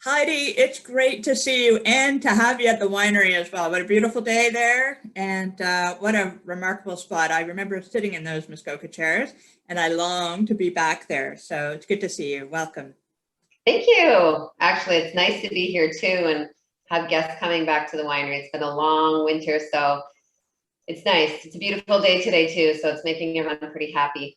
Heidi, it's great to see you and to have you at the winery as well. What a beautiful day there, and what a remarkable spot. I remember sitting in those Muskoka chairs, and I long to be back there. So it's good to see you. Welcome. Thank you. Actually, it's nice to be here too and have guests coming back to the winery. It's been a long winter, so it's nice. It's a beautiful day today too, so it's making everyone pretty happy.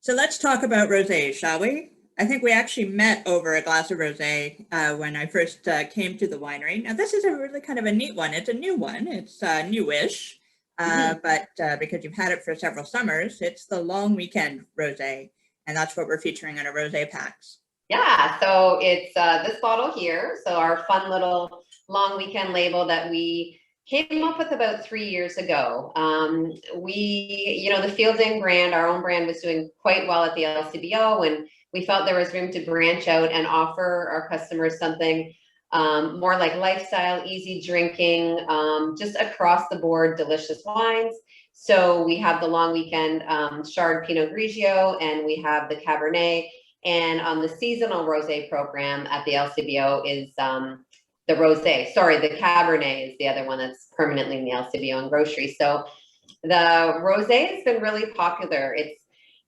So let's talk about rosé, shall we? I think we actually met over a glass of rosé when I first came to the winery. Now, this is a really kind of a neat one. It's a new one. It's newish, but because you've had it for several summers, it's the Long Weekend Rosé, and that's what we're featuring on our rosé packs. Yeah, so it's this bottle here. So our fun little long weekend label that we came up with about 3 years ago. The Fielding brand, our own brand, was doing quite well at the LCBO, and we felt there was room to branch out and offer our customers something more like lifestyle, easy drinking, just across the board, delicious wines. So we have the Long Weekend Chard Pinot Grigio, and we have the Cabernet. And on the seasonal rosé program at the LCBO is the rosé. Sorry, the Cabernet is the other one that's permanently in the LCBO and grocery. So the rosé has been really popular. It's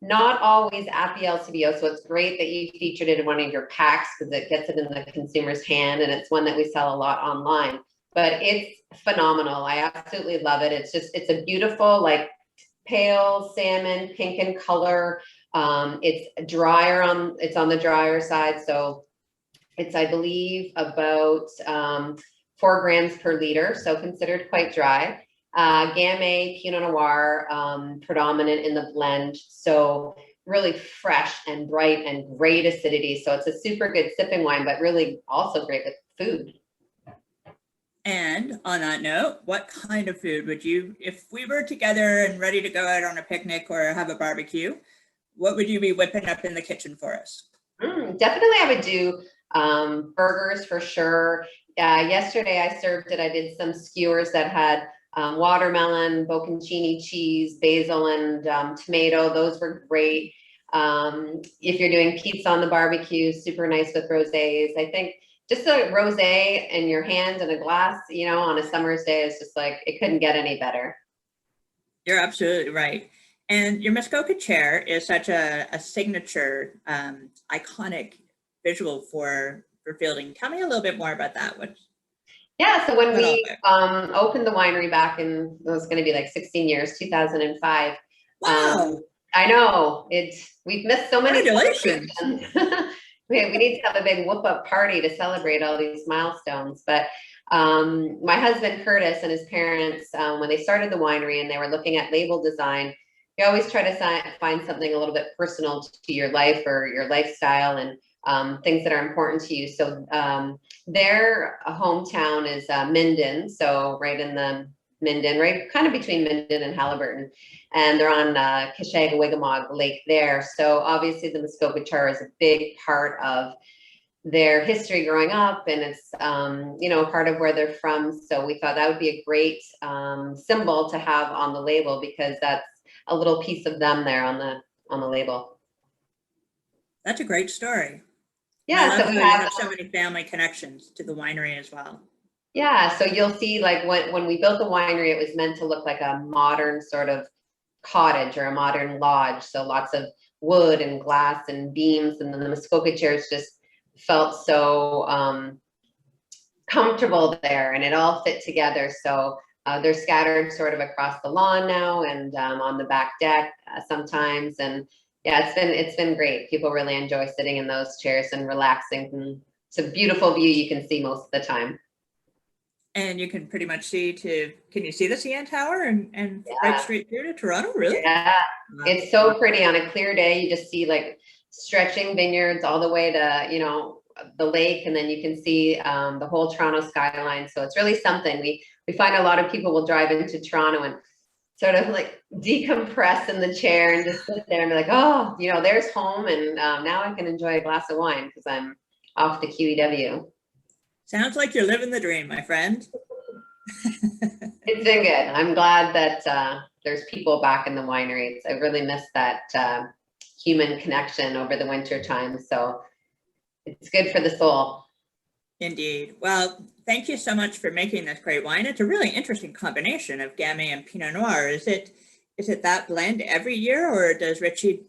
not always at the LCBO, so it's great that you featured it in one of your packs because it gets it in the consumer's hand, and it's one that we sell a lot online. But it's phenomenal. I absolutely love it. It's a beautiful, like pale salmon pink in color. It's on the drier side, so it's, I believe, about 4 grams per liter, so considered quite dry. Gamay Pinot Noir, predominant in the blend, so really fresh and bright and great acidity. So it's a super good sipping wine, but really also great with food. And on that note, what kind of food would you, if we were together and ready to go out on a picnic or have a barbecue, what would you be whipping up in the kitchen for us? Definitely I would do burgers for sure. Yesterday I served it. I did some skewers that had watermelon, bocconcini cheese, basil, and tomato. Those were great. If you're doing pizza on the barbecue, super nice with rosés. I think just a rosé in your hand and a glass, on a summer's day is just like, it couldn't get any better. You're absolutely right. And your Muskoka chair is such a signature, iconic visual for Fielding. Tell me a little bit more about that. Yeah, so when we opened the winery back in, it was going to be like 16 years, 2005. Wow. I know, we've missed so many. Congratulations. We need to have a big whoop up party to celebrate all these milestones. But my husband Curtis and his parents, when they started the winery and they were looking at label design, you always try to find something a little bit personal to your life or your lifestyle and things that are important to you. So their hometown is Minden, so right in the Minden, right kind of between Minden and Halliburton, and they're on Keshag-Wigamog Lake there. So obviously the Muskoka char is a big part of their history growing up, and it's part of where they're from. So we thought that would be a great symbol to have on the label, because that's a little piece of them there on the label. That's a great story. Yeah, so we have so many family connections to the winery as well. Yeah, so you'll see, like when we built the winery, it was meant to look like a modern sort of cottage or a modern lodge. So lots of wood and glass and beams, and then the Muskoka chairs just felt so comfortable there, and it all fit together. So they're scattered sort of across the lawn now and on the back deck sometimes. And yeah, it's been great. People really enjoy sitting in those chairs and relaxing. And it's a beautiful view you can see most of the time. And you can pretty much can you see the CN Tower and right straight through to Toronto, really? Yeah, it's so pretty on a clear day. You just see like stretching vineyards all the way to, the lake, and then you can see the whole Toronto skyline. So it's really something. We find a lot of people will drive into Toronto and sort of like decompress in the chair and just sit there and be like, oh, there's home, and now I can enjoy a glass of wine because I'm off to QEW. Sounds like you're living the dream, my friend. It's been good. I'm glad that there's people back in the winery. I really miss that human connection over the winter time. So it's good for the soul. Indeed. Well, thank you so much for making this great wine. It's a really interesting combination of Gamay and Pinot Noir. Is it that blend every year, or does Richie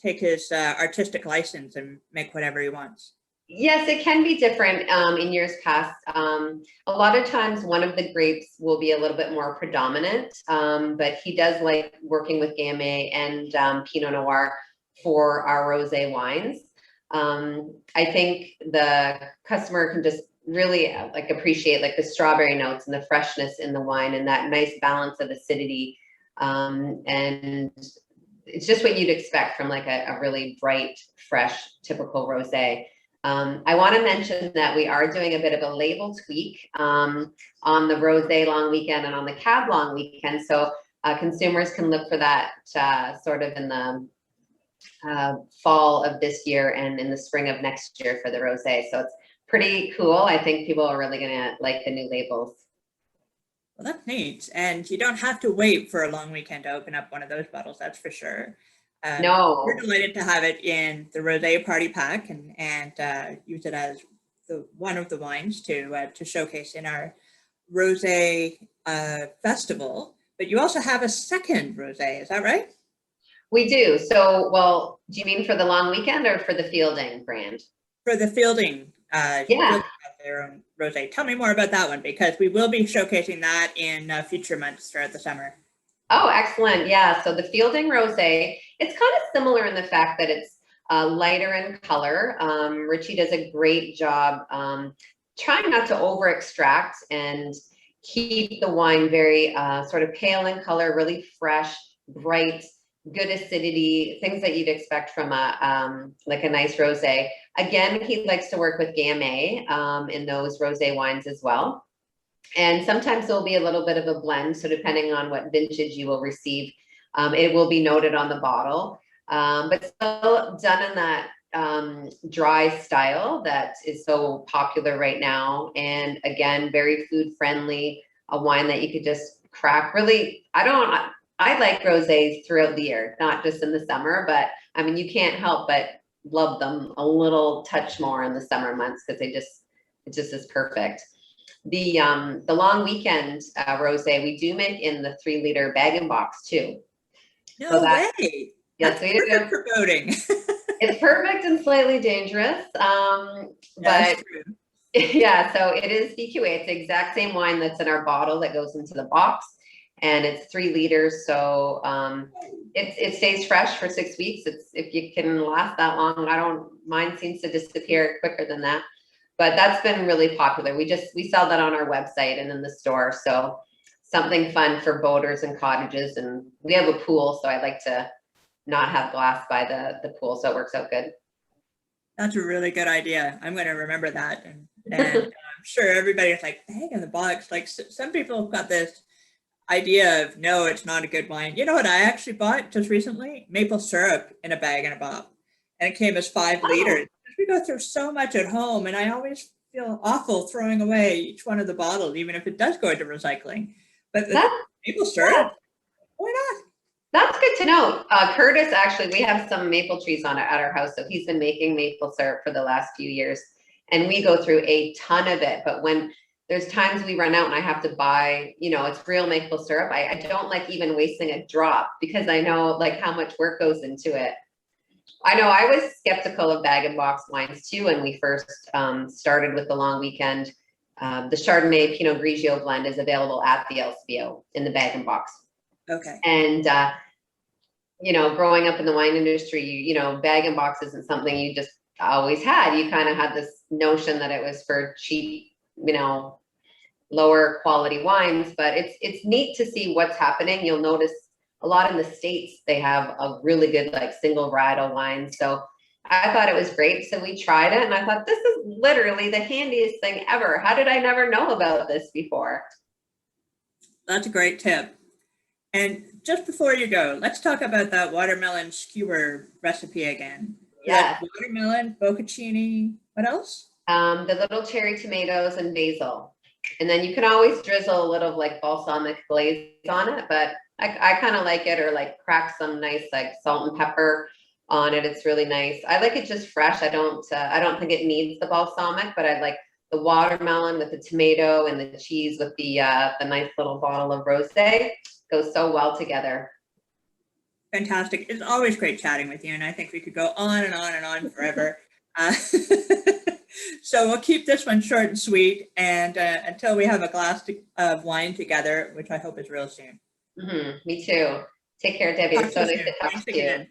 take his artistic license and make whatever he wants? Yes, it can be different in years past. A lot of times one of the grapes will be a little bit more predominant, but he does like working with Gamay and Pinot Noir for our rosé wines. I think the customer can just really like appreciate like the strawberry notes and the freshness in the wine and that nice balance of acidity. And it's just what you'd expect from like a really bright, fresh, typical rosé. I want to mention that we are doing a bit of a label tweak on the Rosé Long Weekend and on the Cab Long Weekend. So consumers can look for that sort of in the fall of this year and in the spring of next year for the Rosé. So it's pretty cool. I think people are really going to like the new labels. Well, that's neat. And you don't have to wait for a long weekend to open up one of those bottles, that's for sure. No. We're delighted to have it in the Rosé Party Pack and use it as one of the wines to showcase in our Rosé festival. But you also have a second Rosé, is that right? We do. So, well, do you mean for the Long Weekend or for the Fielding brand? For the Fielding, Yeah. Fielding has their own Rosé. Tell me more about that one, because we will be showcasing that in future months throughout the summer. Oh, excellent. Yeah. So the Fielding Rosé, it's kind of similar in the fact that it's lighter in color. Richie does a great job trying not to over extract and keep the wine very sort of pale in color, really fresh, bright, good acidity, things that you'd expect from a like a nice rosé. Again, he likes to work with Gamay in those rosé wines as well. And sometimes there'll be a little bit of a blend. So depending on what vintage you will receive, it will be noted on the bottle, but still done in that dry style that is so popular right now. And again, very food friendly, a wine that you could just crack. Really, I like rosés throughout the year, not just in the summer, but I mean, you can't help but love them a little touch more in the summer months because it just is perfect. The Long Weekend Rosé we do make in the 3-liter bag-in-box too. No way. Yes, That's perfect for boating. It's perfect and slightly dangerous, but yeah, so it is DQA. It's the exact same wine that's in our bottle that goes into the box, and it's 3 liters. So it stays fresh for 6 weeks. If you can last that long, mine seems to disappear quicker than that. But that's been really popular. We sell that on our website and in the store. So something fun for boaters and cottages. And we have a pool, so I like to not have glass by the pool, so it works out good. That's a really good idea. I'm going to remember that. And I'm sure everybody's like, bag in the box. Like some people have got this idea of, no, it's not a good wine. You know what I actually bought just recently? Maple syrup in a bag and a bottle. And it came as 5 liters. We go through so much at home, and I always feel awful throwing away each one of the bottles, even if it does go into recycling. But the maple syrup, why not? That's good to know. Curtis, actually, we have some maple trees at our house, so he's been making maple syrup for the last few years, and we go through a ton of it. But when there's times we run out and I have to buy, it's real maple syrup, I don't like even wasting a drop because I know like how much work goes into it. I know I was skeptical of bag-in-box wines too when we first started with the Long Weekend. The Chardonnay Pinot Grigio blend is available at the LCBO in the bag-in-box. Okay. And, growing up in the wine industry, bag-in-box isn't something you just always had. You kind of had this notion that it was for cheap, lower quality wines, but it's neat to see what's happening. You'll notice a lot in the States, they have a really good like single varietal wine. So I thought it was great. So we tried it and I thought, this is literally the handiest thing ever. How did I never know about this before? That's a great tip. And just before you go, let's talk about that watermelon skewer recipe again. Yeah. Watermelon, bocconcini, what else? The little cherry tomatoes and basil. And then you can always drizzle a little like balsamic glaze on it, but I kind of like it, or like crack some nice like salt and pepper on it. It's really nice. I like it just fresh. I don't think it needs the balsamic, but I like the watermelon with the tomato and the cheese with the nice little bottle of rosé goes so well together. Fantastic. It's always great chatting with you, and I think we could go on and on and on forever. So we'll keep this one short and sweet, and until we have a glass of wine together, which I hope is real soon. Me too. Take care, Debbie. It's so nice to talk to you.